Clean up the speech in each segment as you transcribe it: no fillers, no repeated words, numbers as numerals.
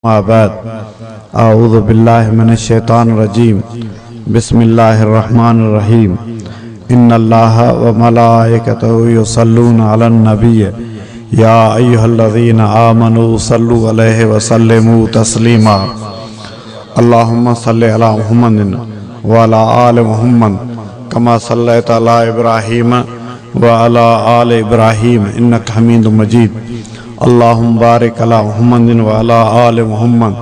बाद आऊज़ु बिल्लाहि मिनश शैतानिर रजीम बिस्मिल्लाहिर रहमानिर रहीम इन्नल्लाहा व मलाइकतहु युसल्लूना अलन नबिय्य या अय्युहल्लज़ीना आमनू सल्लु अलैहि व सल्लिमू तस्लीमा अल्लाहुम्मा सल्लि अला मुहम्मदिन व अला आलि मुहम्मद कमा सल्लैता अला इब्राहीम व अला आलि इब्राहीम इन्नका हमीदुम मजीद अल्लाहुम्मा बारिक अला मुहम्मदिन व अला आलि मुहम्मद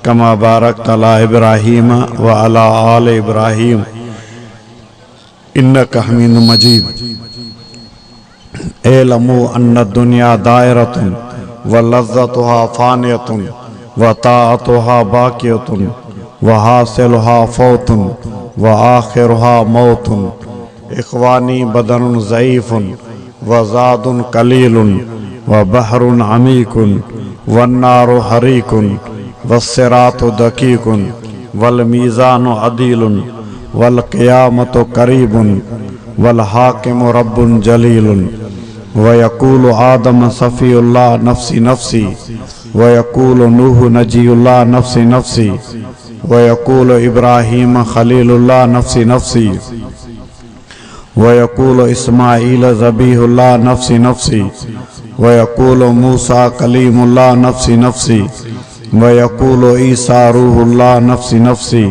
कमा बारकता अला इब्राहीम व अला आलि इब्राहीम इन्नका हमीदुम मजीद। एलमु अन्न दुनिया दायरतुन व लज़्ज़तुहा फ़ानियतुन व ताअतुहा बाक़ियतुन व हासिलुहा फ़ौतुन व आखिरुहा मौतुन। इख़वानी बदनुन ज़ईफ़ुन व ज़ादुन कलीलुन व बहरुन अमीकुन वन्नारु हरीकुन वस्सिरातु दकीकुन वल मीज़ानु अदीलुन वल क़ियामतु करीबुन वल हाकिमु रब्बुन जलीलुन। व यक़ूलु आदम सफ़ीउल्लाह नफ़्सी नफ़्सी व यक़ूलु नूह नजीउल्लाह नफ़्सी नफ़्सी व यक़ूलु इब्राहीम खलीलुल्लाह नफ़्सी नफ़्सी व यक़ूलु इस्माईल ज़बीहुल्लाह नफ़्सी नफ़्सी व यक़ूलु मूसा कलीमुल्लाह नफ़्सी नफ़्सी व यक़ूलु ईसा रूहुल्लाह नफ़्सी नफ़्सी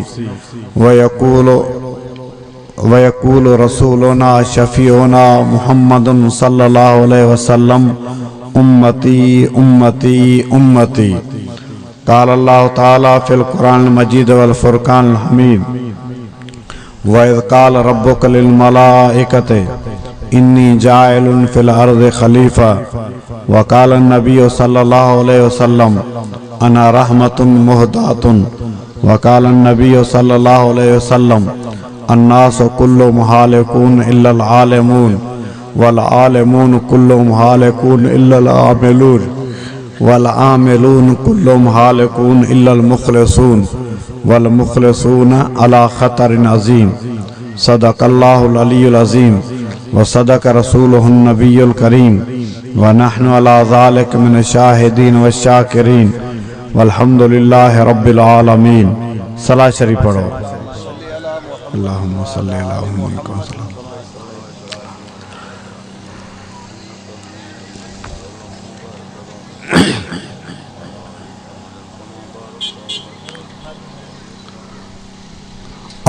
व यक़ूलु रसूलुना शफ़ीउना मुहम्मदुन सल्लल्लाहु अलैहि वसल्लम उम्मती उम्मती उम्मती। क़ाल अल्लाहु तआला फ़िल क़ुरानिल मजीद वल फ़ुरक़ानिल हमीद व इज़ क़ाल रब्बुका लिल मलाइकति इन्नी जाइलुन फ़िल अर्ज़ि ख़लीफ़ा व क़ाल नबी सल्लल्लाहु अलैहि वसल्लम अना रहमतुन मुहदातुन व क़ाल नबी सल्लल्लाहु अलैहि वसल्लम अन्नासु कुल्लुहुम हालिकून इल्लल आलिमून वल आलिमून कुल्लुहुम हालिकून इल्लल आमिलून वल आमिलून कुल्लुहुम हालिकून इल्लल मुख़लिसून वल मुख़लिसून अला ख़तरिन अज़ीम। सदक़ल्लाहुल अलियुल अज़ीम व सदक़ रसूलुहुन नबियुल करीम व नहनु अला ज़ालिका मिनश शाहिदीन व शाकिरीन वल्हम्दुलिल्लाहि रब्बिल आलमीन। सलाह शरीफ पढ़ो। अल्लाहुम्मा सल्लि अला मुहम्मद।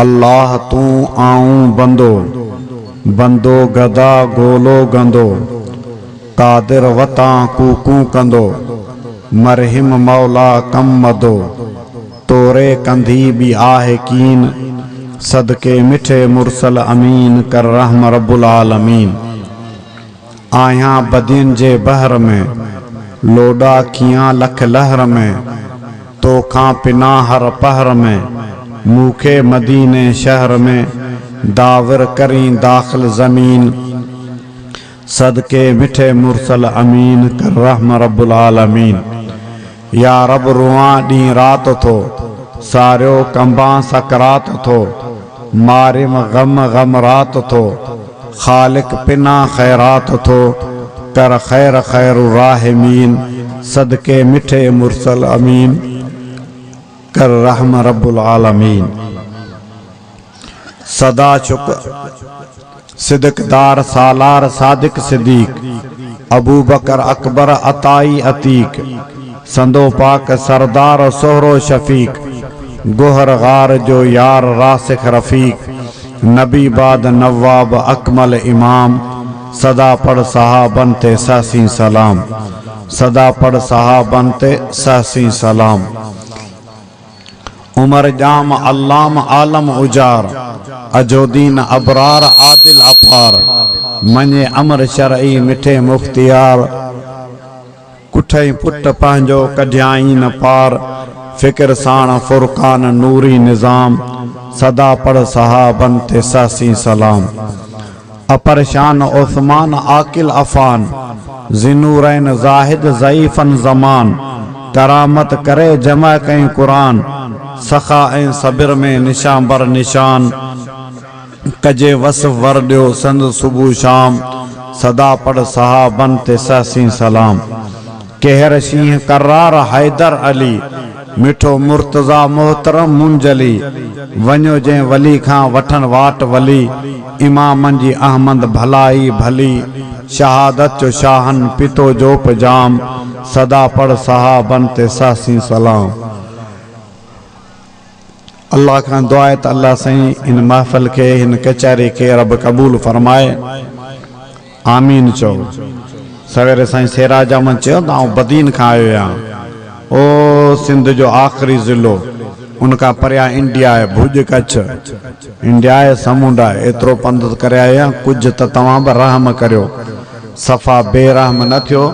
अल्लाह तू आऊं बंदो बंदो गदा गोलो गंदो कादिर वता कूकू कंदो मरहिम मौला कम मदो तोरे कंधी भी आहे कीन सदके मिठे मुरसल अमीन कर रहम रब्बुल आलमीन। आया बदिन जे बहर में लोडा खियां लख लहर में तो खां पिना हर पहर में मूखे मदीने शहर में दावर करी दाखिल ज़मीन सदके मिठे मुरसल अमीन कर रहम रब्बुल आलमीन। या रब रुआ डी रात थो सारियो कंबा सकरात थो मारिम गम गम रात थो खालिक पिना खैरात थो कर खैर खैर राहिमीन सदके मिठे मुरसल अमीन कर रहम रब्बुल आलमीन। सदा चुक सिदकदार सालार सादिक सिद्दीक अबू बकर अकबर अताई अतीक संदो पाक सरदार सोहरो शफीक गोहर गार जो यार रासिख रफीक नबी बाद नवाब अकमल इमाम सदा पढ़ सहाबन ते सहसी सलाम सदा पढ़ सहाबन ते सहसी सलाम। उमर जाम अल्लाम आलम उजार अजोदीन अबरार आदिल अपार मने अमर शरई मिठे मुख्तियार कुठई पुट पंहिंजो कढियाई न पार फिक्र साण फुरकान नूरी निज़ाम सदा पढ़ सहाबन ते सहसी सलाम। अपरशान उस्मान आकिल अफान ज़िनूरैन ज़ाहिद ज़ईफ़न ज़मान करामत करे जमा कई कुरान सखा ऐं सबिर में निशान बर निशान कजे वस वर ॾियो संद सुबह शाम सदा पढ़ सहाबन ते सहसी सलाम। कहर शीह करार हैदर अली मिठो मुर्तज़ा मोहतरम मुंजली वञो जंहिं वली खां वठन वाट वली इमामन जी अहमद भलाई भली शहादत जो शाहन पितो जो पजाम सदा पढ़ सहाबन ते सासी सलाम। अल्लाह खां दुआ है त अल्लाह सही इन महफ़िल के इन कचहरी के रब कबूल फरमाए। आमीन चो। सवेरे साईं सेराज अहमद चयो त आउं बदीन खां आयो आहियां। ओ सिंध जो आखिरी ज़िलो, उनका परियां इंडिया है, भुज कच्छ इंडिया है, समुंड है, एतिरो पंध करे आया। कुछ त तव्हां बि रहम करियो, सफ़ा बेरहम न थियो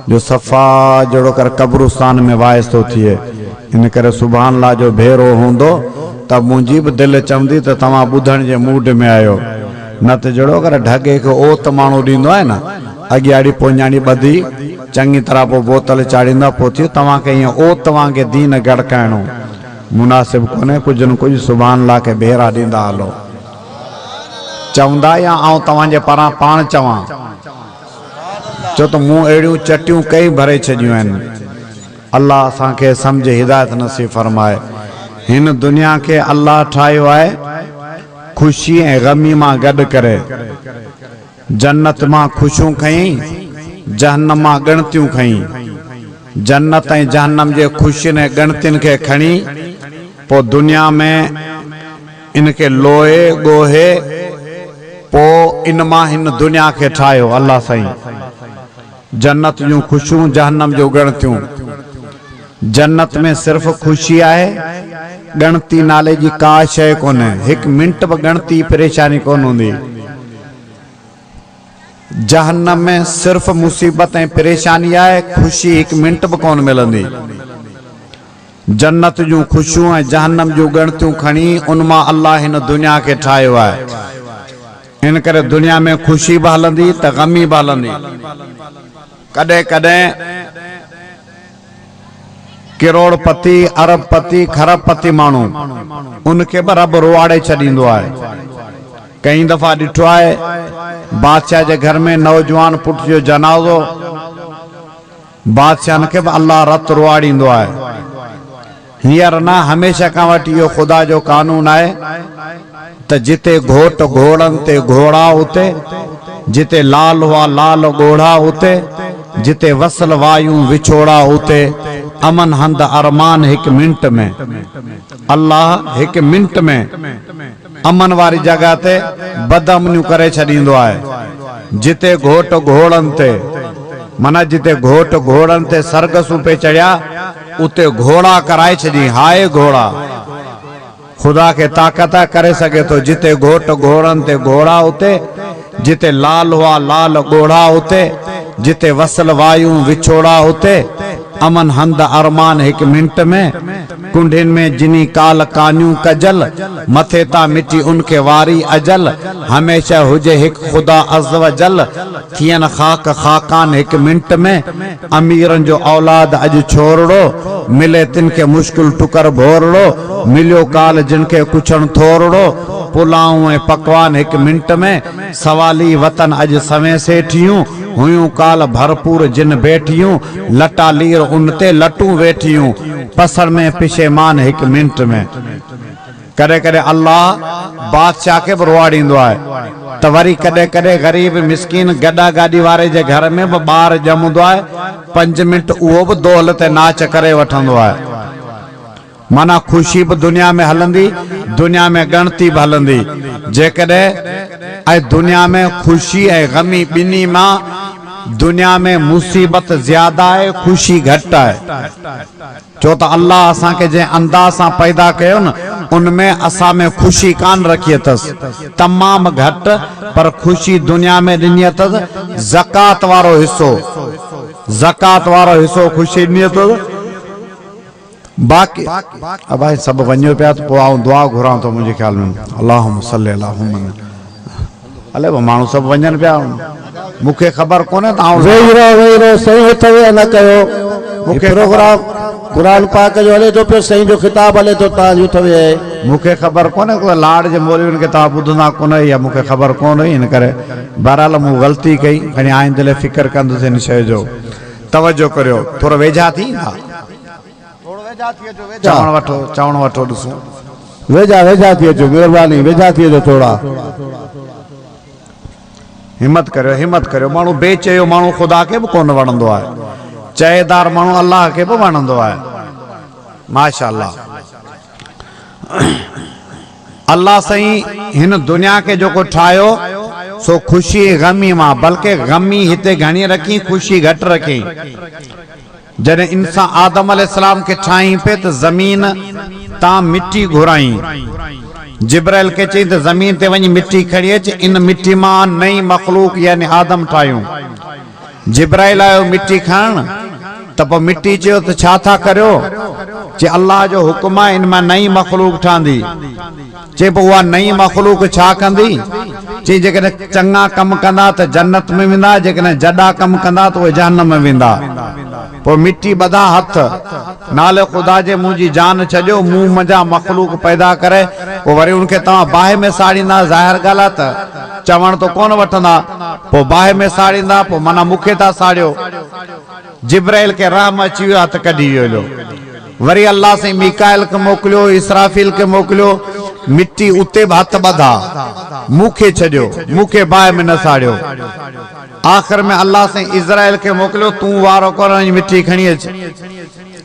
जो सफ़ा जहिड़ो कर कब्रिस्तान में वायस थो थिए। इन करे सुभान अल्लाह जो भेरो हूंदो त मुंहिंजी बि दिलि चवंदी त तव्हां ॿुधण जे मूड में आहियो, न त जहिड़ो कर ढगे खे ओत माण्हू ॾींदो आहे न, अॻियाड़ी पोइयाड़ी ॿधी चङी तरह पोइ बोतल चाढ़ींदा, पोइ थियो तव्हांखे ईअं ओत वांगे दीन गड़काइणो मुनासिब कोन्हे। कुझु न कुझु सुभान अल्लाह खे भेरा ॾींदा हलो। चवंदा या आउं तव्हांजे पारां पाण चवां, छो त मूं अहिड़ियूं चटियूं कई भरे छॾियूं आहिनि। अल्लाह असांखे सम्झ हिदायत नसीब फरमाए। हिन दुनिया के अल्लाह ठाहियो आहे खुशी ऐं गमी मां गॾु करे। जन्नत मां खुशियूं खईं, जहन्नम मां ॻणतियूं खईं। जन्नत ऐं जहन्नम जे ख़ुशियुनि ऐं ॻणतियुनि खे खणी पोइ दुनिया में इनखे लोहे ॻोहे पोइ इन मां हिन दुनिया खे ठाहियो अल्लाह साईं। जन्नत जूं खुशियूं, जहन्नम जो ॻणतियूं। जन्नत में सिर्फ़ खुशी आहे, ॻणती नाले जी का शइ कोन्हे। हिकु मिंट बि ॻणती परेशानी कोन हूंदी। जहन्नम में सिर्फ मुसीबत ऐं परेशानी आहे, खुशी हिकु मिंट बि कोन मिलंदी। जन्नत जूं खुशियूं ऐं जहन्नम जूं ॻणतियूं खणी उन मां अल्लाह हिन दुनिया खे ठाहियो आहे। इन करे दुनिया में खुशी बि हलंदी त गमी बि हलंदी। कॾहिं कॾहिं करोड़पति, अरबपति, खरबपति माण्हू उनखे बि रब रुआड़े छॾींदो आहे। कई दफ़ा ॾिठो आहे बादशाह जे घर में नौजवान पुट जो जनाज़ो, बादशाह खे बि अल्लाह रत रुआड़ींदो आहे। हींअर न, हमेशह खां वठी इहो ख़ुदा जो कानून आहे त जिते घोट घोड़नि ते घोड़ा उते, जिते लाल हुआ लाल घोड़ा उते, जिते वसल वायूं विछोड़ा उते, अमन हंद अरमान हिकु मिंट में। अल्लाह हिकु मिंट में अमन वारी जगह ते बदअमनियूं करे छॾींदो आहे। जिते घोट घोड़नि ते, माना जिते घोट घोड़नि ते सरगसूं पे चढ़िया उते घोड़ा कराए छॾी। हाय घोड़ा, खुदा के ताकत करे सके तो। जिते घोट घोड़नि ते घोड़ा उते, जिते लाल हुआ लाल घोड़ा उते, जिते वसल वायूं विछोड़ा उते, अमन हंद अरमान हिकु मिंट में। कुंडिन में जिनी काल कानियूं कजल, मथे ता मिटी उनके वारी अजल। हमेशा हुजे हिकु खुदा अज़्ज़ व जल, थियन खाक खाकान हिकु मिंट में। अमीरन जो औलाद अज छोरड़ो, मिले तिनके मुश्किल टुकर भोरड़ो। मिलियो काल जिनके कुछण थोरड़ो, पुलाव ऐं पकवान हिकु मिंट में। सवाली वतन अज समय सेठियूं, हुयूं काल भरपूर जिन बैठियूं। लटा लीर उन ते लटूं वेठियूं, पसर में पिशेमान हिकु मिंट में। कॾहिं कॾहिं अल्लाह बादशाह खे बि रुआड़ींदो आहे त वरी कॾहिं कॾहिं ग़रीब मिसकीन गॾा गाॾी वारे जे घर में बि ॿार ॼमंदो आहे, 5 मिंट उहो बि दोहल ते नाच करे वठंदो आहे। माना खुशी भी दुनिया में हलंदी, दुनिया में गणती भी हलंदी। जेकॾहिं दुनिया में खुशी ऐं गमी बिनी मां दुनिया में मुसीबत ज्यादा है, खुशी घट है। छो तो अल्लाह असा के जे अंदाज से पैदा कयो न, उनमें असा में खुशी कान रखी अथस, तमाम घट, पर खुशी दुनिया में ॾिनी अथस। ज़कात वारो हिस्सो, ज़कात वारो हिस्सो खुशी ॾिनी अथस। बाकी अब भाई सब वञो पिया तो आऊं दुआ घुरां तो मुझे ख्याल में अल्लाहुम्मा सल्ली अला मुहम्मद। अले माण्हू सब वञन पिया, मुखे खबर कोने त आऊं वेरो सही थवे न कयो। मुखे प्रोग्राम कुरान पाक जो हले तो पे सही जो खिताब हले तो ता जो थवे है। मुखे खबर कोने को लाड जे मौलविन के ता बुधना कोने या मुखे खबर कोन इन करे बहरहाल मु गलती कई, खणी आइंदे ले फिक्र कंदुस इन शय जो। तवज्जो करियो, थोड़ा वेझा थी ना, चवण वठो ॾिसो, वेझा थी अचो, महिरबानी वेझा थी अचो थोड़ा। हिम्मत करियो। माण्हू बेचयो माण्हू ख़ुदा खे बि कोन वणंदो आहे, चएदार माण्हू अल्लाह खे बि वणंदो आहे। माशाअल्लाह। अल्लाह साईं हिन दुनिया के जेको ठाहियो सो ख़ुशी ग़मी मां, बल्कि ग़मी हिते घणी रखी, ख़ुशी घटि रखी। जॾहिं इंसान आदम अलैहिस्सलाम के ठाही पे त ज़मीन तां मिट्टी घुराई, जिब्राइल के चई त ज़मीन ते वञी मिट्टी खणी अच, इन मिट्टी मां नई मखलूक यानी आदम ठाहियूं। जिब्राइल आयो मिट्टी खणण त पोइ मिट्टी चयो त छा था करियो? जे अल्लाह जो हुक्म आहे, इन मां नई मखलूक ठहंदी। चे पोइ उहा नई मखलूक छा कंदी? चई जेकॾहिं चङा कम कंदा त जन्नत में वेंदा, जेकॾहिं जॾा कम कंदा त उहे जहन्नम में वेंदा। पोइ मिट्टी ॿधा हथ, नाले ख़ुदा जे मुंहिंजी जान छॾियो, मूं मुंहिंजा मखलूक पैदा करे, पोइ वरी उनखे तव्हां बाहि में साड़ींदा। ज़ाहिर ॻाल्हि आहे त चवण तो कोन वठंदा, पोइ बाहि में साड़ींदा, पोइ माना मूंखे था साड़ियो। जिब्राइल के रहम अची वियो, हथ कढी वियो। वरी अल्लाह से मीकाइल के मोकिलियो, इसराफील के मोकिलियो, मिट्टी उते भी हथ ॿधा, मूंखे छॾियो, मूंखे बाहि में न साड़ियो। आख़िर में अल्लाह से इज़राइल के मोकिलियो, तूं वारो कर, मिट्टी खणी अच।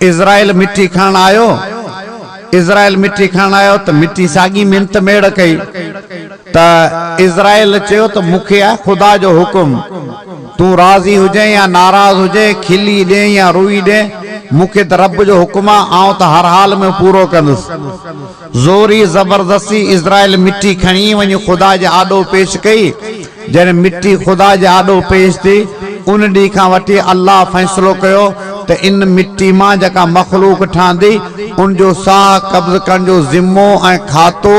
इज़राइल मिट्टी खणण आयो, इज़राइल मिट्टी खणण आयो त मिट्टी साॻी मिनत मेड़ कई त इज़राइल चयो त मूंखे आहे ख़ुदा जो हुकुम, तूं राज़ी हुजे या नाराज़ हुजे, खिली ॾे या रुई ॾे, मूंखे त रब जो हुकुम आहे, आउं त हर हाल में पूरो कंदुसि। ज़ोरी ज़बरदस्ती इज़राइल मिट्टी खणी वञी ख़ुदा जे आॾो पेश कई। जॾहिं मिट्टी ख़ुदा जे आॾो पेश थी, उन ॾींहं खां वठी अल्लाह फ़ैसिलो कयो त इन मिट्टी मां जेका मखलूक ठहंदी, उनजो साह कब्ज़ करण जो ज़िम्मो ऐं खातो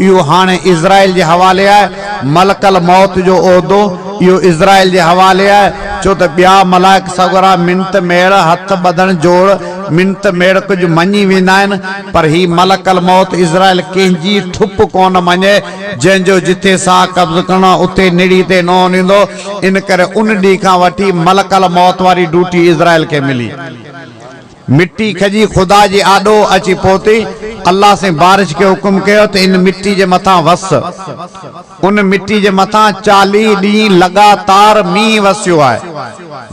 इहो हाणे इज़राइल जे हवाले आहे। मलकल मौत जो उहिदो इहो इज़राइल जे हवाले आहे, छो त ॿिया मलाइक सगुरा मिनत मेड़, हथ ॿधण जोड़, मिनत मेड़ कुझु मञी वेंदा आहिनि, पर ही मलकल मौत इज़राइल कंहिंजी ठुप कोन मञे। जंहिंजो जिथे साह कब्ज़ करणो उते निड़ी ते न वञींदो। इन करे उन ॾींहं खां वठी मलकल मौत वारी ड्यूटी इज़राइल खे मिली। मिट्टी खजी ख़ुदा जे आॾो अची पहुती। अल्लाह से बारिश के हुकुम कयो त इन मिट्टी जे मथां वस। उन मिट्टी जे मथां 40 ॾींहं लगातार मींहुं वसियो आहे।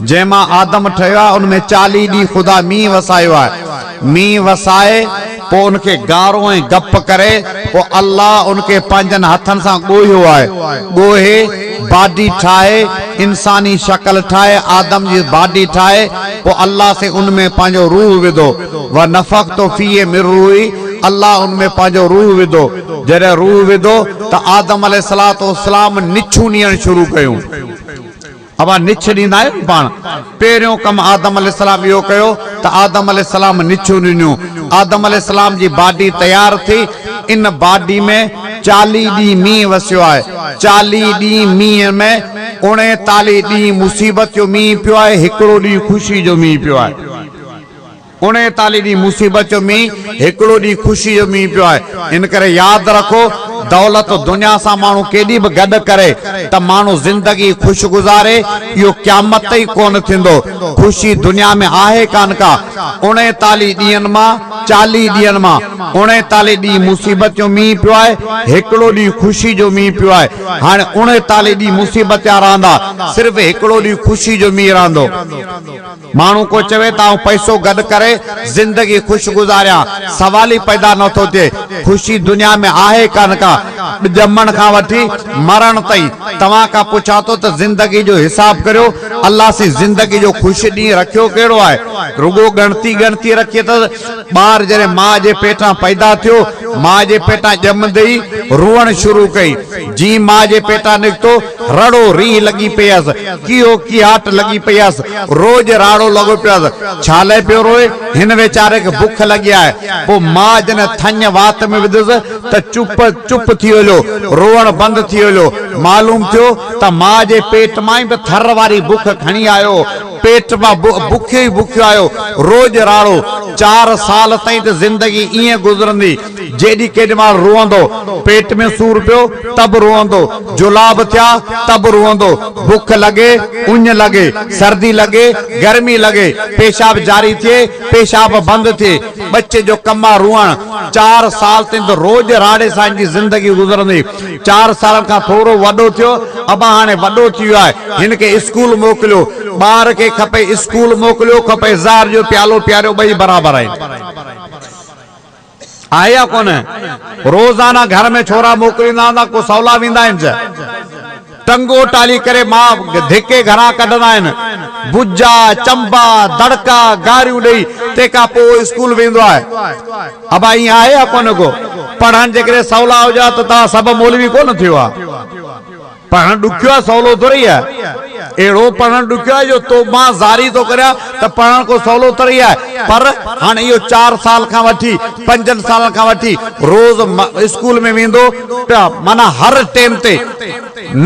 जंहिंमां आदम ठहियो आहे उनमें 40 ॾींहं ख़ुदा मींहुं वसायो आहे। मींहुं वसाए पोइ उनखे गारो ऐं गप करे पोइ अल्लाह उनखे पंहिंजनि हथनि सां ॻोहियो आहे। ॻोहे बाडी ठाहे, इंसानी शक्ल ठाहे, आदम जी बाडी ठाहे, पोइ अल्लाह से उनमें पंहिंजो रूह विधो। व नफ़ख़्तु फ़ीहि मिन रूही, अल्लाह उनमें पंहिंजो रूह विधो। जॾहिं रूह विधो त आदम अलैहिस्सलाम निछूं ॾियण शुरू कयूं। अब निछ ॾींदा आहियूं पाण। पहिरियों कमु आदम अलैहिस्सलाम इहो कयो त आदम अलैहिस्सलाम निछूं ॾिनियूं। आदम अलैहिस्सलाम जी बाडी तयार थी। इन बाडी में 40 ॾींहं मींहुं वसियो आहे। 40 ॾींहं मींहं में 39 ॾींहं मुसीबत जो मींहुं पियो आहे, हिकिड़ो ॾींहुं ख़ुशी जो मींहुं पियो आहे। 39 ॾींहं मुसीबत जो मींहुं, हिकिड़ो ॾींहुं ख़ुशी जो मींहुं पियो आहे। इन करे यादि रखो, दौलत दुनिया सां माण्हू केॾी बि गॾु करे त माण्हू ज़िंदगी ख़ुशि गुज़ारे, इहो क़यामत ई कोन थींदो। ख़ुशी दुनिया में आहे कान का। 39 ॾींहंनि मां 40 ॾींहंनि मां 39 ॾींहं मुसीबत जो मींहुं पियो आहे, हिकिड़ो ॾींहुं ख़ुशी जो मींहुं पियो आहे। हाणे 39 ॾींहं मुसीबत जा रहंदा, सिर्फ़ हिकिड़ो ॾींहुं ख़ुशी जो मींहुं रहंदो। माण्हू को चवे त पैसो गॾु करे जिंदगी ख़ुशि गुज़ारिया, सवाल ई पैदा नथो थिए। ख़ुशी दुनिया में आहे कान का। ॼमण खां वठी मरण ताईं तव्हां खां पुछां थो त ज़िंदगी जो हिसाब करियो। अल्लाह से ज़िंदगी जो ख़ुशि ॾींहुं रखियो कहिड़ो आहे? रुगो गणती रखी त ॿार जॾहिं माउ जे पेटां पैदा थियो, माउ जे पेटां ॼमंदे ई रुअण शुरू कई। जी माउ जे पेटां निकितो, रड़ो रीह लॻी पई हुअसि, कीओ कीहाट लॻी पई हुअसि, रोज़ राड़ो लॻो पियो हुअसि। छा लाइ पियो रोए? हिन वीचारे खे बुख लॻी आहे। पोइ माउ जॾहिं थञ वात में विधुसि त चुप थी वियो, रोअण बंदि थी वियो। मालूम थियो त माउ जे पेट मां ई बि थर वारी बुख खणी आयो। पेट में बुखे ही बुखे आयो रोज राड़ो 4 साल ताईं तो जिंदगी इं गुजरंदी जेडी केॾी महिल रोअंदो पेट में सूर पियो तब रोअंदो जुलाब थिया तब रोअंदो भुख लगे उञ लगे सर्दी लगे गर्मी लगे पेशाब जारी थे पेशाब बंद थे बच्चे जो कमा रुअण 4 साल ताईं तो रोज राड़े सां जी जिंदगी गुजरंदी 4 साल का थोड़ो वडो थियो अब हाने वडो थियो है इनके स्कूल मोकलियो बार के खपे स्कूल मोकलियो खपे ज़ार जो प्यालो प्यारो बई बराबर है आया कौन है रोजाना घर में छोरा मोकलींदा ना को सौला विंदा आहिनि टंगो टाली करे मां धिके घरा कढंदा आहिनि बुजा चंबा दड़का गारियूं ॾेई तंहिंखां पोइ स्कूल वेंदो आहे अब ईअं आहे या कोन को पढ़ण जे करे सवला हुजा त तव्हां सभु मौलवी कोन थियो आहे पढ़ण ॾुखियो आहे सवलो थोरी आहे एड़ो पढ़ण ॾुखियो आहे जो तो मां ज़ारी तो करिया त पढ़ण को सवलो थोरी आहे पर हाणे इहो 4 साल खां वठी 5 साल खां वठी रोज स्कूल में वेंदो माना हर टाइम ते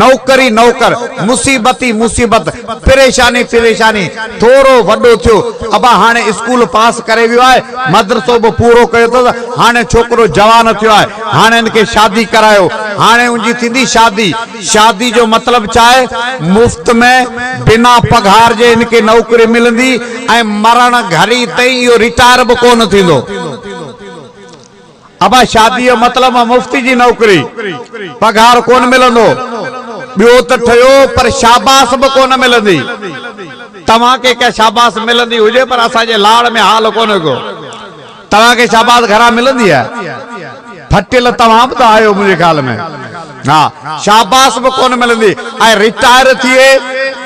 नौकरी नौकर मुसीबती मुसीबत परेशानी परेशानी थोरो वडो थियो अब हाणे स्कूल पास करे वियो आहे मदरसो बि पूरो कयो अथसि हाणे छोकरो जवान थियो आहे हाणे इनके शादी करायो हाणे उनजी थींदी शादी शादी जो मतलब छा आहे मुफ्त में बिना पघार जे इनके नौकरी मिलंदी ऐं मरण घड़ी ताईं इहो रिटायर बि कोन थींदो अब शादी जो मतलब मुफ्ती जी नौकरी पघार कोन मिलंदो ॿियो त ठहियो पर शाबाश बि कोन मिलंदी तव्हांखे क्या शाबाश मिलंदी हुजे पर असांजे लाड़ में हाल कोन को तव्हांखे शाबाश घरा मिलंदी आहे फटियल तव्हां बि त आहियो मुंहिंजे ख्याल में हाँ शाबाश बि कोन मिलंदी ऐं रिटायर थिए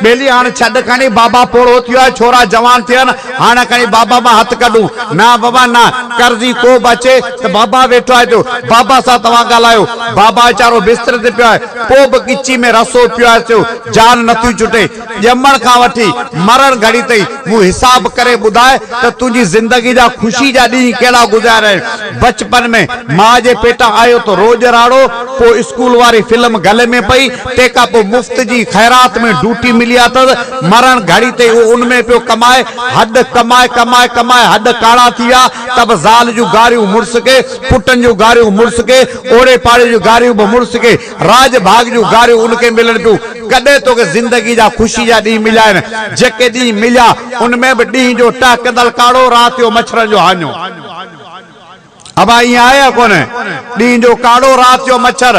बेली हाणे छॾ खणी बाबा पोड़ो थियो आहे छोरा जवान थिया आहिनि हाणे खणी बाबा मां हथ कढूं ना बाबा ना कर्जी को बि अचे त बाबा वेठो आहे जो बाबा सां तव्हां ॻाल्हायो बाबा वीचारो बिस्तर ते पियो आहे पोइ बि गिची में रसो पियो आहे थियो जान नथी छुटे ॼमण खां वठी मरण घड़ी ताईं मूं हिसाब करे ॿुधाए त तुंहिंजी ज़िंदगी जा ख़ुशी जा ॾींहं कहिड़ा गुज़ारिया आहिनि बचपन में मां जे पेटा आयो तो रोज राड़ो पोइ स्कूल वारी फिल्म गले में पई तंहिंखां पोइ मुफ़्त जी ख़ैरात में ड्यूटी मिली मरण घड़ी ते उनमें पियो कमाए हद कमाए कमाए कमाए हद काड़ा थी विया तब ज़ाल जूं गारियूं मुड़स के पुटन जूं गारियूं मुड़स के ओड़े पाड़े जूं गारियूं बि मुड़स के राज भाग जूं गारियूं उनके मिलन पियूं कॾहिं तोखे ज़िंदगी जा ख़ुशी जा ॾींहं मिलिया आहिनि जेके ॾींहं मिलिया उनमें बि ॾींहं जो टहकंदड़ काड़ो राति जो मच्छरनि जो हाञो अब ईअं आया कोन ॾींहं जो काड़ो राति जो मच्छर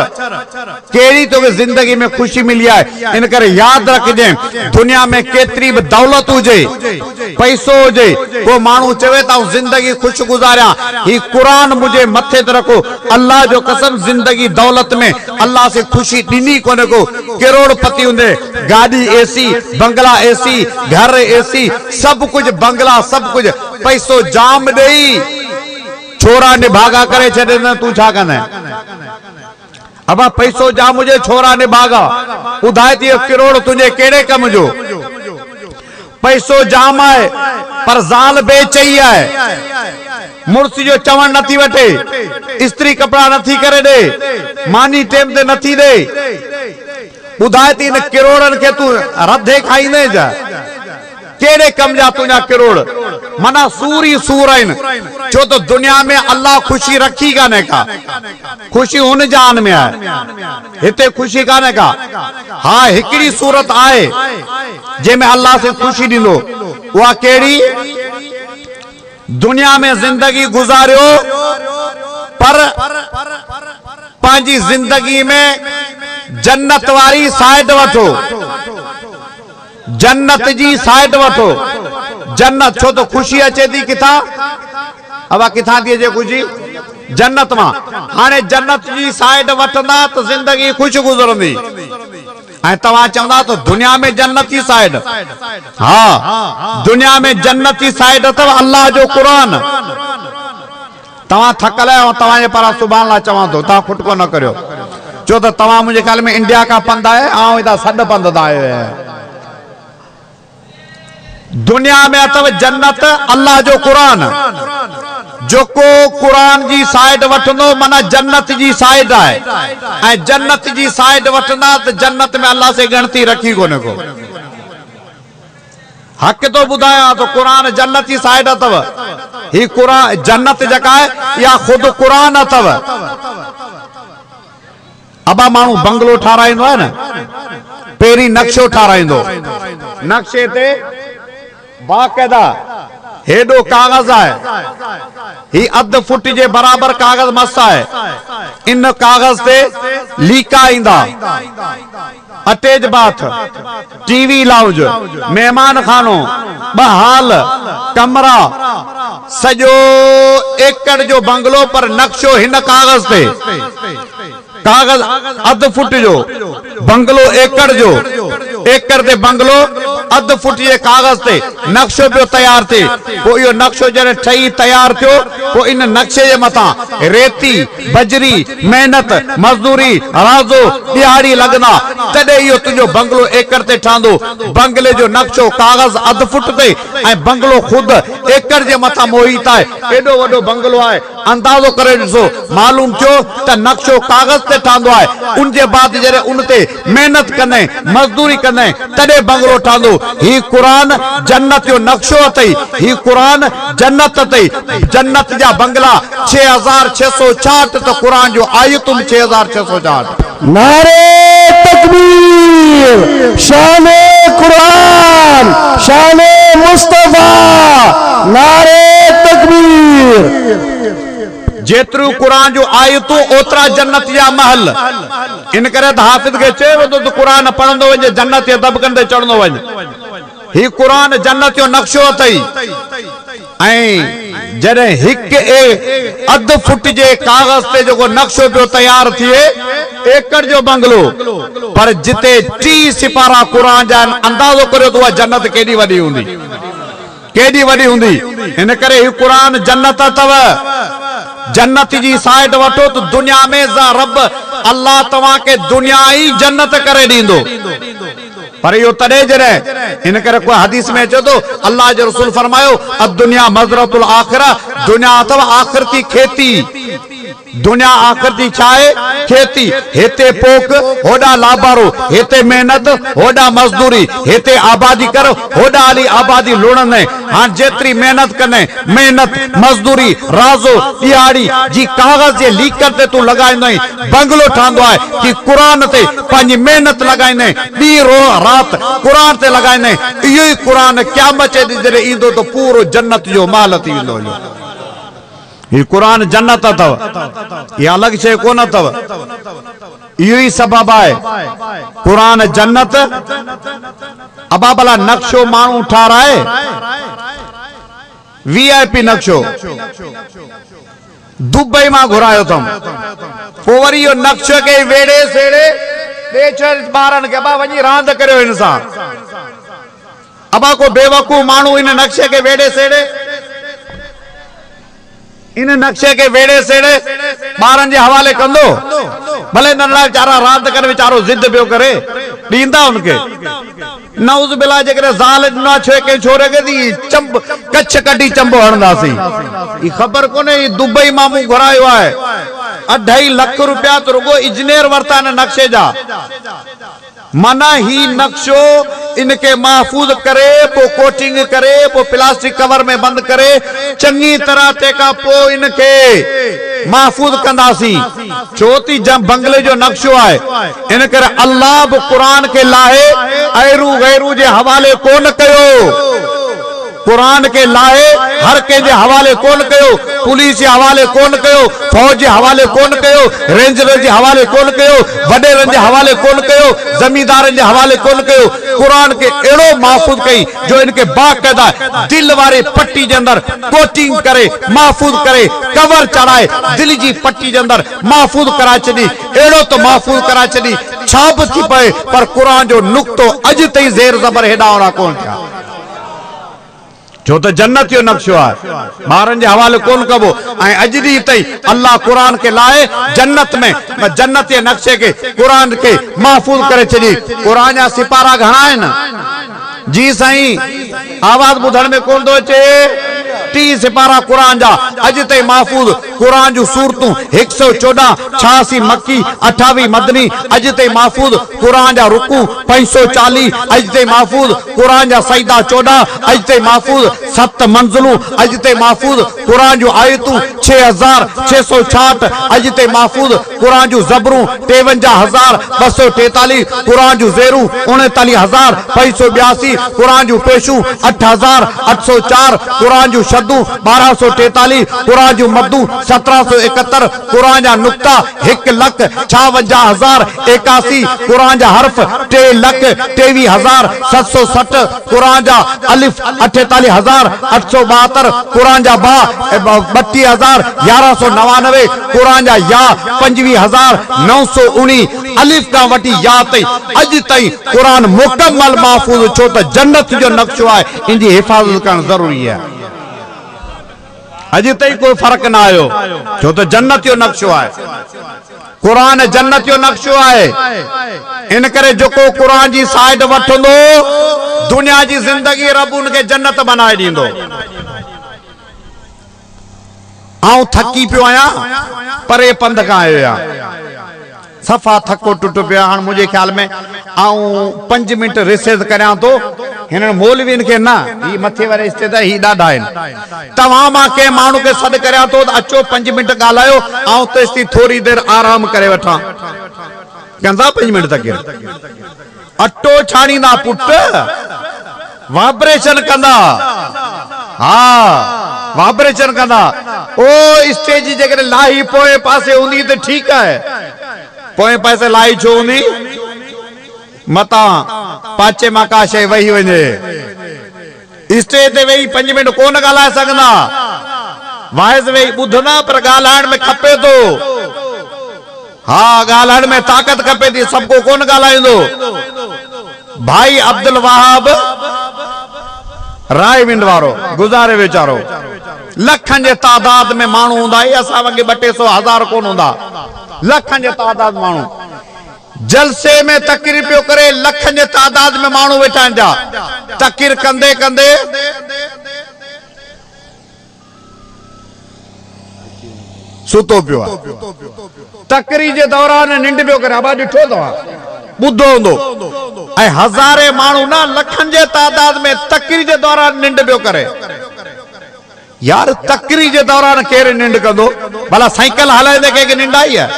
कहिड़ी तोखे ज़िंदगी में ख़ुशी मिली आहे इन करे यादि रखजांइ दुनिया में केतिरी बि दौलत हुजे पैसो हुजे को माण्हू चवे त ज़िंदगी ख़ुशि गुज़ारियां ही क़ुरान मुंहिंजे मथे ते रखो अल्लाह जो कसम ज़िंदगी दौलत में अल्लाह से ख़ुशी ॾिनी कोन्हे को करोड़पति हूंदे गाॾी एसी बंगला एसी घर एसी सभु कुझु बंगला सभु कुझु पैसो जाम ॾेई छोरा निभागा करे छॾे न तू छा कंदे अब पैसो जाम हुजे छोरा निभागा ॿुधाए थी किरोड़ तुंहिंजे कहिड़े कम जो पैसो जाम आहे पर ज़ाल बेचई आहे मुड़स जो चवण नथी वठे स्त्री कपड़ा नथी करे ॾे मानी टेम ते नथी ॾे ॿुधाए थी इन किरोड़नि खे तू रधे खाईंदे जा केड़े कम जा तुझा किरोड़ मना सूर ही सूर आहिनि छो तो दुनिया में अल्लाह खुशी रखी कान्हे का खुशी हुन जान में आहे हिते खुशी कान्हे का हाँ हिकड़ी सूरत आहे जंहिंमें अल्लाह से खुशी ॾींदो उहा केड़ी दुनिया में जिंदगी गुजारियो पर पंहिंजी जिंदगी में जन्नत वारी साइड वठो जन्नत जी साइड वठो जन्नत छो तो खुशी अचे थी किथां अब किथां थी अचे खुशी जन्नत मां हाणे जन्नत जी साइड वठंदा तो जिंदगी खुश गुजरंदी ऐं तव्हां चवंदा तो दुनिया में जन्नती साइड हाँ दुनिया में जन्नती साइड अथव अल्लाह जो कुरान तव्हां थकल आहियो तव्हांजे पारां सुभाणे लाइ चवां थो तव्हां खुटको न करियो छो तो तव्हां मुंहिंजे ख्याल में इंडिया का पंध आहे ऐं हितां सॾ पंध तां आयो आहियो दुनिया में अथव जन्नत अल्लाह जो कुरान जो को कुरान जी साइड वठंदो माना जन्नत जी साइड आहे ऐं जन्नत जी साइड वठंदा तो जन्नत में अल्लाह से गणती रखी कोन्हे को हक़ तो ॿुधायां तो क़ुरान जन्नत जी साइड अथव। ही क़ुरान जन्नत जेका आहे या ख़ुदि क़ुरान अथव। अबा माण्हू बंगलो ठाराईंदो आहे न, पहिरीं नक्शो ठाराईंदो, नक्शे ते बाक़ायदा हेॾो कागज़ आहे, ही अधु फुट जे बराबर कागज़ मस आहे। इन कागज़ ते लीका ईंदा, अटैच बाथ, टीवी लाउंज, मेहमान खानो, ॿ हाल, कमरा, सॼो एकड़ जो बंगलो पर नक्शो हिन कागज़ ते। कागज़ अधु फुट जो बंगलो, एकड़ जो, एकड़ ते बंगलो अधु फुट जे कागज़ ते नक्शो पियो तैयार थिए। पोइ इहो नक्शो जॾहिं ठही तैयार थियो, पोइ इन नक्शे जे मथां रेती, बजरी, मेहनत, मज़दूरी, राज़ो, दिहाड़ी लॻंदा, तॾहिं इहो तुंहिंजो बंगलो एकड़ ते ठहंदो। बंगले जो नक्शो कागज़ अधु फुट ते ऐं बंगलो ख़ुदि एकड़ जे मथां मोहित आहे। एॾो वॾो बंगलो आहे, अंदाज़ो करे ॾिसो, मालूम थियो त नक्शो कागज़ ते ठहंदो आहे। उन जे बाद जॾहिं उन ते मेहनत कंदे, मज़दूरी कंदे, तॾहिं बंगलो ठहंदो। ही क़ुरान जन्नत जो नक्शो अथई, ही क़ुरान जन्नत अथई। जन्नत जा बंगला 6666 त क़ुरान जो आयतुम 6666। नारे तकबीर, शाने कुरान, शाने मुस्तफा, नारे तकबीर। जेतिरो क़ुरान जो आयतूं ओतिरा जन्नत जा महल। इन करे त हाफ़िज़ खे चयो वेंदो त क़ुरान पढ़ंदो वञे, जन्नत जे दबकनि ते चढ़ंदो वञे। ही क़ुरान जन्नत जो नक्शो अथई। ऐं जॾहिं हिकु अधु फुट जे कागज़ ते जेको नक्शो पियो तैयार थिए, एकड़ जो बंगलो, पर जिते 30 सिपारा क़ुरान जा अंदाज़ो करियो त उहा जन्नत केॾी वॾी हूंदी, केॾी वॾी हूंदी। इन करे ही क़ुरान जन्नत अथव। जन्नत जी साइड वठो तो दुनिया में रब अल्लाह तव्हां के दुनिया ही जन्नत करे ॾींदो। पर इहो तॾहिं जॾहिं, इन करे कोई हदीस में अचे थो, अल्लाह जो रसूल फरमायो, अद्दुनिया मज़रतुल आखिरा, दुनिया अथव आख़िरती खेती। दुनिया आख़िरती छा आहे? खेती। हिते पोक, होॾा लाबारो, हिते मेहनत, होॾा मज़दूरी, हिते आबादी कर, होॾा हली आबादी लुणंदे। हाणे जेतिरी मेहनत कंदे, मेहनत, मज़दूरी, राज़ो, दिहाड़ी जी कागज़ जे लीकर ते तूं लॻाईंदे, बंगलो ठहंदो आहे कि क़ुरान ते पंहिंजी मेहनत लॻाईंदे, ॾींहुं राति क़ुरान ते लॻाईंदे। इहो ई क़ुरान क़यामत जे ॾींहुं जॾहिं ईंदो त पूरो जन्नत जो महल थी वेंदो। ही क़ुरान जन्नत अथव, इहा अलॻि शइ कोन अथव। इहो ई सबबु आहे क़ुरान जन्नत। अबा भला नक्शो माण्हू ठाराए, VIP नक्शो दुबई मां घुरायो अथऊं। पोइ वरी इहो नक्शो खे वेड़े सेड़े ॿिए ॿारनि खे अबा वञी रांदि करियो हिन सां। अबा को बेवकूफ़ माण्हू इन नक्शे खे वेड़े सेड़े, इन नक्शे के वेड़े सेड़े ॿारनि जे हवाले कंदो। भले नंढड़ा वीचारा रांदि करे, वीचारो ज़िद पियो करे, ॾींदा उनखे। नऊज़ बिल्ला जेकॾहिं ज़ाल ॾिना छो कंहिं छोरे खे थी चंब कच्छ कढी चंबो हणंदासीं। ही ख़बर कोन्हे दुबई मां मूं घुरायो आहे। 2.5 लख रुपया तो रुगो इंजीनियर वरता हिन नक्शे जा। माना ही नक्शो इनके महफूज करे, पो कोटिंग करे, पो प्लास्टिक कवर में बंद करे, चंगी तरह तेका पो इनके महफूज कंदासी। चौथी जब बंगले जो नक्शो है, इन करे अल्लाह बि कुरान के लाहे ऐरू गैरू जे हवाले कोन कयो। कुरान के लाहे हर कंहिंजे हवाले कोन कयो, पुलिस जे हवाले कोन कयो, फौज जे हवाले कोन कयो, रेंजर जे हवाले कोन कयो, वडेरनि जे हवाले कोन कयो, जमींदारनि जे हवाले कोन कयो। कुरान के एड़ो महफूज कई जो इनके बाकायदा दिल वारे पट्टी जे अंदर कोटिंग करे, महफूज करे, कवर चढ़ाए, दिल जी पट्टी जे अंदर महफूज कराए छॾी। एड़ो तो महफूज कराए छॾी छा बि थी पए, पर कुरान जो नुक्तो अॼु ताईं ज़ेर ज़बर हेॾा होड़ा कोन थिया। जो तो जन्नत जो नक्शो है, ॿारनि जे हवाले कोन कबो। ऐं अॼु ॾींहुं ताईं अल्लाह कुरान के लाए जन्नत में जन्नत जे नक्शे के कुरान के महफूज करे छॾी। कुरान जा सिपारा घणा आहिनि? जी साईं, आवाज़ ॿुधण में कोन थो अचे। टी सिपारा कुरान जा अज ताईं महफूज कुरान जूं सूरतूं 114 86 मक्की 28 मदनी अज ताईं महफूज कुरान जा रुकू 540 अज ताईं महफूज कुरान जा सजदा 14 अज ताईं महफूज 7 मंज़िलूं अज ताईं महफूज कुरान जूं आयतूं 6666 अज ताईं महफूज कुरान जूं ज़बरूं 53243 कुरान जूं ज़ेरूं 39582 कुरान जूं पेशूं 8804 कुरान जूं शदूं 1243 कुरान जूं मदूं 1771 कुरान जा नुक्ता 1,56,081 कुरान जा हर्फ 3,23,760 कुरान जा अलिफ 48,872 कुरान जा बा 32,1199 कुरान जा या 25,919 अलिफ का वटी या ताईं अज ताईं कुरान मुकम्मल महफूज छो त जन्नत जो नक्शो है इनकी हिफाजत करण जरूरी है अज ताईं कोई फर्क ना आयो छो त जन्नत जो नक्शो है कुरान जन्नत जो नक्शो है इन करे जो कुरान जी साइड वठंदो दुनिया की जिंदगी रब उनके जन्नत बनाए दींदो आऊं थकी पियो आया परे पंध का आयो सफा थको टुट पिया हाँ मुझे ख्याल में आऊं 5 मिनट रिसेस करियां तो इन मौलवीन के ना ही मथे वाले स्टेज ही ॾाढा आहिनि तव्हां मां के माण्हू के सॾ करियां तो अचो 5 मिनट ॻाल्हायो आऊं तेसि थोड़ी देर आराम करे वठां कंदा 5 मिनट तक अटो छाणींदा पुट वाइब्रेशन कंदा हाँ वाइब्रेशन कंदा ओ स्टेज जी जगह लाही पोए पासे हूंदी त ठीक है पोए पासे लाही छो हूंदी मता पाचे मां का शइ वही वञे स्टेज ते वेही 5 मिनट कोन ॻाल्हाए सघंदा वाइस वेही ॿुधंदा पर ॻाल्हाइण में खपे थो हाँ ॻाल्हाइण में ताक़त खपे थी सबको कोन ॻाल्हाईंदो भाई अब्दुल वहाब राय विंड वारो गुज़ारे वेचारो लखन जे तादाद में माण्हू हूंदा असां वगे 200 हज़ार कोन हूंदा लखन जे तादाद माण्हू जलसे में तकरीर पियो करे लखन जे तादाद में माण्हू वेठा आहिनि जा तकरीर कंदे कंदे सुतो पियो तकरीर जे दौरान निंड पियो करे अबा ॾिठो तव्हां ॿुधो हूंदो ऐं हज़ारे माण्हू न लखन जे तादाद में तकरीर जे दौरान निंड पियो करे यार तकरीर जे दौरान केरु निंड कंदो भला साइकिल हलाईंदे कंहिंखे निंड आई आहे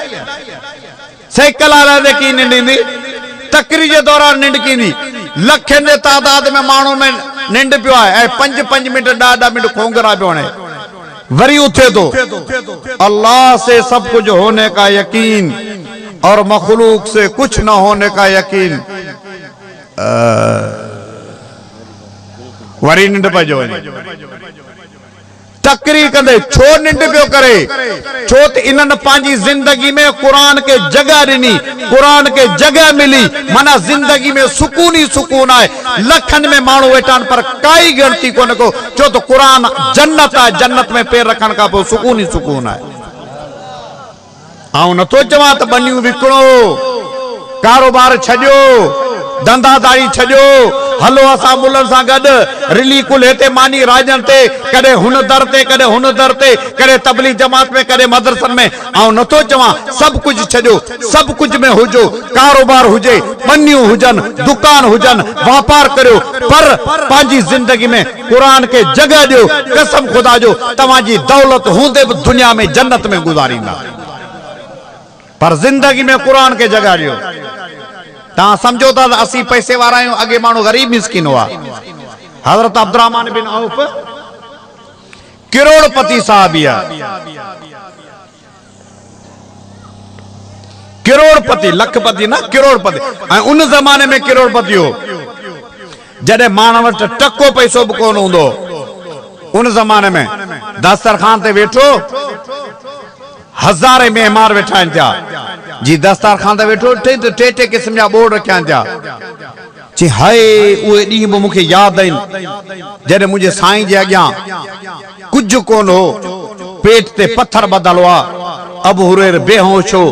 साइकिल हलाईंदे की निंड ईंदी तकरीर जे दौरान निंड कींदी लखन जे तादाद में माण्हू में निंड पियो आहे ऐं 5 मिनट 10 मिनट खोंगरा पियो हणे वरी उथे तो अल्लाह से सब कुछ होने का यकीन और मखलूक से कुछ न होने का यकीन वरी निंड पइजो तकरीर कंदे छो निंड पियो करे छो त इन्हनि पंहिंजी जिंदगी में कुरान के जगह ॾिनी कुरान के जगह मिली माना जिंदगी में सुकून ही सुकून है लखन में माण्हू वेठा पर काई गिणती कोन को छो त कुरान जन्नत है जन्नत में पैर रखण खां पोइ सुकून ही सुकून है आऊं नथो चवां त बनियूं विकिणो कारोबार छॾियो धंधादारी छॾियो हलो असां मुल्हनि सां गॾु रिली कुल हिते मानी राजन ते कॾहिं हुन दर ते कॾहिं हुन दर ते कॾहिं तबलीग जमात में कॾहिं मदरसनि में आऊं नथो चवां सभु कुझु छॾियो सभु कुझु में हुजो कारोबार हुजे बनियूं हुजनि दुकान हुजनि वापार करियो पर पंहिंजी जिंदगी में कुरान खे जगह ॾियो कसम खुदा जो तव्हांजी दौलत हूंदे बि दुनिया में जन्नत में गुज़ारींदा पर जिंदगी में कुरान के जगह ॾियो तव्हां समझो था असीं पैसे वारा आहियूं अॻे माण्हू ग़रीब मिस्किन हुआ हज़रत अब्दुर्रहमान बिन औफ करोड़पति साहबी आहे करोड़पति लखपति न करोड़पति ऐं उन ज़माने में करोड़पति हो जॾहिं माण्हू वटि टको पैसो बि कोन हूंदो उन ज़माने में दस्तरखान ते वेठो हज़ारे मेहमान वेठा आहिनि थिया जी दस्तरखान ते वेठो टे किस्म जा बोर्ड रखिया आहिनि थिया चई हाय उहे ॾींहं बि मूंखे यादि आहिनि जॾहिं मुंहिंजे साईं जे अॻियां कुझु कोन हो पेट ते पत्थर ॿधल हुआ अबू हुरैरा बेहोश हो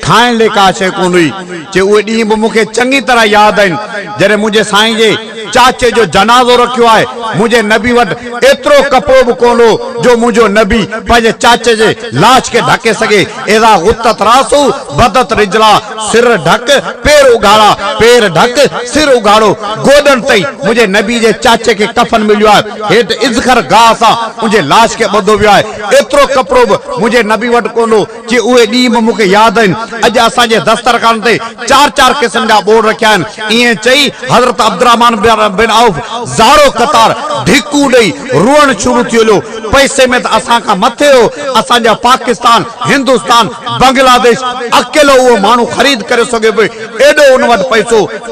खाइण लाइ का शइ कोन हुई चई उहे ॾींहं बि मूंखे चङी तरह यादि आहिनि जॾहिं मुंहिंजे साईं जे चाचे जो जनाज़ो रखियो है मुझे नबी वट एतरो कपड़ो भी कोन हो जो मुझो नबी पंहिंजे चाचे जे लाश के ढके सके। एदा गुत्तत रासू बदत रिजला, सिर ढक पैर उगाड़ा, पैर ढक सिर उगाड़ो, गोडन तई मुझे नबी जे चाचे के कफन मिलियो है, हेठ इज़खर गाह सा मुझे लाश के बधो वियो है। एतरो कपड़ो भी मुझे नबी वट कोन हो कि उहे ॾींहं मुखे याद आहिनि। अॼु असांजे दस्तरखान ते 4-4 किस्म जा बोर्ड रखिया आहिनि। ईअं चई हज़रत अब्दुर्रहमान बिन औफ ज़ारो कतार ढिकू ॾेई रोअण शुरू थी वियो। पैसे में त असां खां मथे हो, असांजा पाकिस्तान, हिंदुस्तान, बांग्लादेश अकेलो उहो माण्हू ख़रीद करे सघे पियो। एॾो उन वटि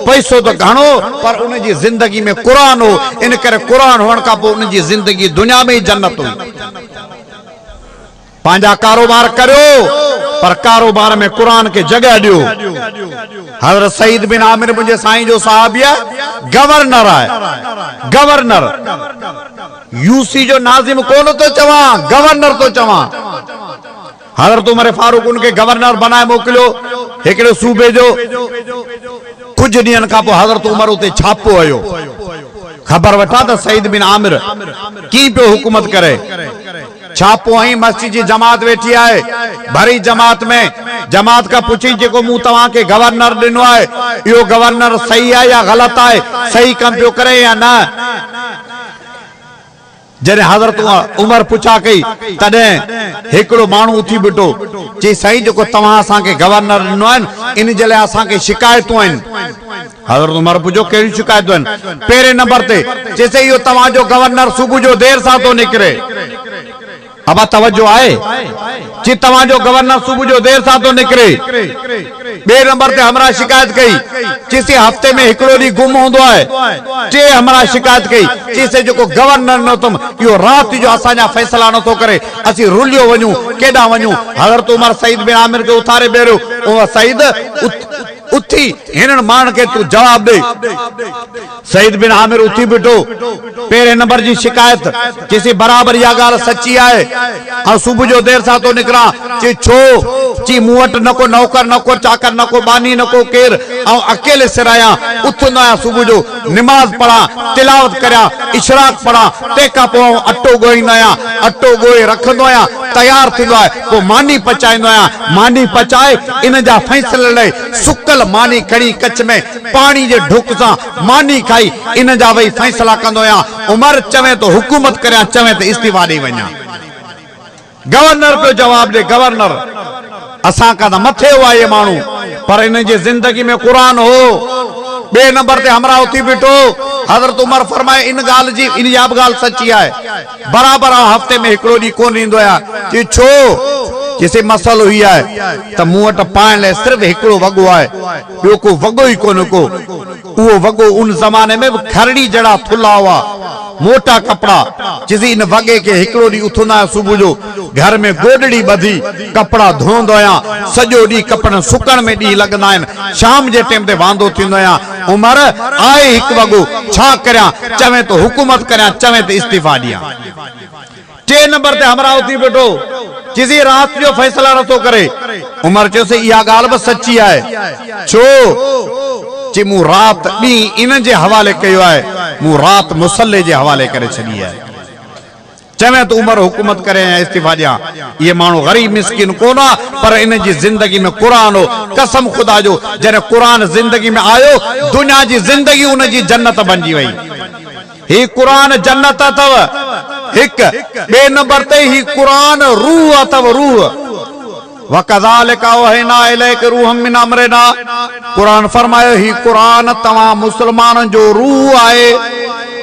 पैसो त घणो पर उन जी ज़िंदगी में क़ुरान हो, इन करे क़ुरान हुअण खां पोइ उन जी ज़िंदगी दुनिया में ई जन्नत हुई। पंहिंजा कारोबार करियो पर कारोबार में कुरान के जगह दियो। हज़रत सईद बिन आमिर मुझे साईं जो साहबी है, गवर्नर है, गवर्नर यूसी जो नाजिम कोन तो चवा, गवर्नर तो चवा। हज़रत उमर फारूक उनके गवर्नर बनाए मोकिलियो हिकिड़े सूबे जो। कुछ ॾींहंनि खां पोइ हज़रत उमर उते छापो आयो, खबर वठा त सईद बिन आमिर की पियो हुकूमत करे। छापो आई मस्जिद जी जमात वेठी है, भरी जमात में जमात का पूछी जेको मूं तव्हां के गवर्नर ॾिनो आहे इहो गवर्नर सही है या गलत है, सही कम पियो करे या न। जॾहिं हज़रत उमर पुछा कई तॾहिं हिकिड़ो माण्हू उथी बीठो चई साईं जेको तव्हां असांखे गवर्नर ॾिनो आहे इन जे लाइ असांखे शिकायतूं आहिनि। हज़रत उमर पुछो कहिड़ियूं शिकायतूं आहिनि? पहिरें नंबर ते चइसि इहो तव्हांजो गवर्नर सुबुह जो देर सां थो निकिरे। अब तवज्जो आए कि तव्हांजो गवर्नर सुबह जो देर सां तो निकरे। बे नंबर ते हमरा शिकायत कई किसी हफ्ते में हिकड़ो डी गुम होंदो है। टे हमरा शिकायत कई किसे जो गवर्नर न तुम यो रात जो असांजा फैसला न तो करे, असी रुलियो वणू केडा वणू। हज़रत उमर सईद बिन आमिर के उतारे बेरो, ओ सईद उठी हिनन मान के तू जवाब दे। सईद बिन आमिर उठी बिठो, पहिरें नंबर जी शिकायत किसी बराबर या गाल सच्ची आए। और सुबह जो देर सा तो निकरा ची छो ची मुवट न को नौकर न को चाकर न को बानी न को केर और अकेले सिराया उथंदो आया। सुबह जो नमाज पढ़ा, तिलावत करा, इशराक पढ़ा, तेका पो अटो गोईंदो आया, अटो गोए रखंदो आया, तैयार थींदो आहे, पो मानी पचाईंदो आया। मानी पचाए इन जा फैसले ले सुकल मानी खड़ी कच में पानी जे ढुक सा मानी खाई इन जा वही फैसला कंदो आया। उमर चवे तो हुकूमत करया, चवे तो इस्तीफा दी वणा। गवर्नर पे जवाब दे, गवर्नर असा का मथे हुआ ये मानू पर इन जी जिंदगी में कुरान हो। बे नंबर ते हमरा उठी बिठो, हज़रत उमर फरमाए इन गाल जी इन याब गाल सच्ची है। बराबर हफ्ते में हिकड़ो डी कोन इंदो या कि छो किसी मसलो ही है त मुंह वट पाण ले सिर्फ हिकड़ो वगो है, बियो को वगो ही कोन को। वो वगो उन जमाने में खरड़ी जड़ा थुला हुआ मोटा कपड़ा जिसी इन वगे के हिकड़ो डी उथना सुबह जो घर में गोडड़ी बधी कपड़ा धोंदो आया। सजो डी कपड़ा सुकण में डी लगना आइन, शाम जे टाइम ते वांदो थिंदो आया। उमर आए हिक वगो छा करया, चवे तो हुकूमत करया, चवे तो इस्तीफा दिया। टे नंबर ते हमरा उठी बैठो किसी रात जो फैसला न तो करे। उमर चयो से इहा गाल बस सच्ची है। छो ची मु रात डी इन जे हवाले कयो है, मु रात मुसल्ले जे हवाले करे छड़ी है। चवे तो उमर हुकूमत करे या इस्तीफा दिया। ये मानो गरीब मिस्किन कोना पर इन जी जिंदगी में कुरान हो। कसम खुदा जो जने कुरान जिंदगी में आयो दुनिया जी जिंदगी उन जी जन्नत बन जी वई। ही कुरान जन्नत अथव हिक। बे नंबर ते ही कुरान रूह अथव, रूह। वकज़ालिका वहयना इलैका रूहम मिन अमरिना। कुरान फरमायो ही कुरान तवा मुसलमान जो रूह आए।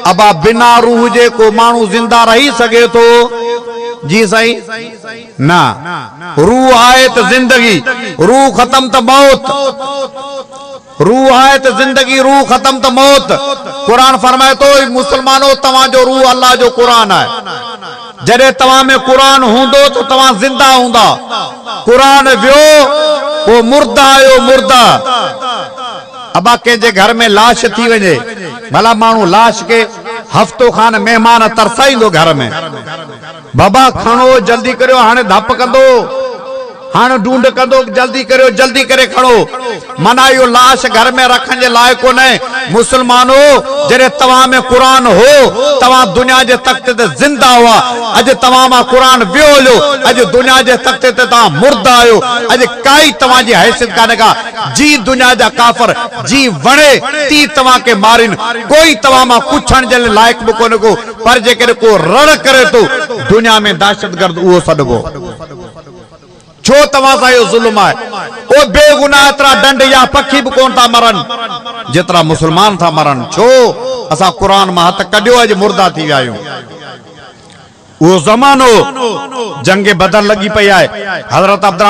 अब बिना रूह जे को मानू जिंदा रही सके तो? जी सही ना। रूह आए तो जिंदगी, रूह खत्म तो मौत। रूह आए तो जिंदगी, रूह खत्म तो मौत। कुरान फरमाए तो मुसलमानों तवा जो रूह अल्लाह जो कुरान है। जरे तवा में कुरान होंदो तो तवा जिंदा होंदा। कुरान वियो वो मुर्दा आयो, मुर्दा। अब के घर में लाश थी वजे, भला मानू लाश के हफ्तो खान मेहमान तरसाईंदो घर में, बाबा खणो जल्दी करियो हाने धप कंदो। हाँ ढूंढ कंदो, जल्दी करो, जल्दी करे खड़ो। मना यो लाश घर में रखने जे लायक कोने। मुसलमानो जरे तवा में कुरान हो, तवा दुनिया जे तख्ते ते जिंदा हुआ। अज तवा मा कुरान वियो, अज दुनिया जे तख्ते ते ता मुर्दा आयो। अज काई तवा जी हैसियत काने का। जी दुनिया जा काफर जी वणे ती तवा के मारिन, कोई तवा मा पुछण जे लायक भी कोने को। पर जे करे को रण करे तो दुनिया में दहशतगर्द उहो सडबो। छो तवा सा यो जुल्म है। ओ बेगुनाह एतरा डंड या पखी भी कोन था मरन जितरा मुसलमान था मरन। छो असा कुरान में हथ कढियो, अज मुर्दा थी आयो। वो जमानो जंगे बदर लगी पई है। हजरत अब्दुल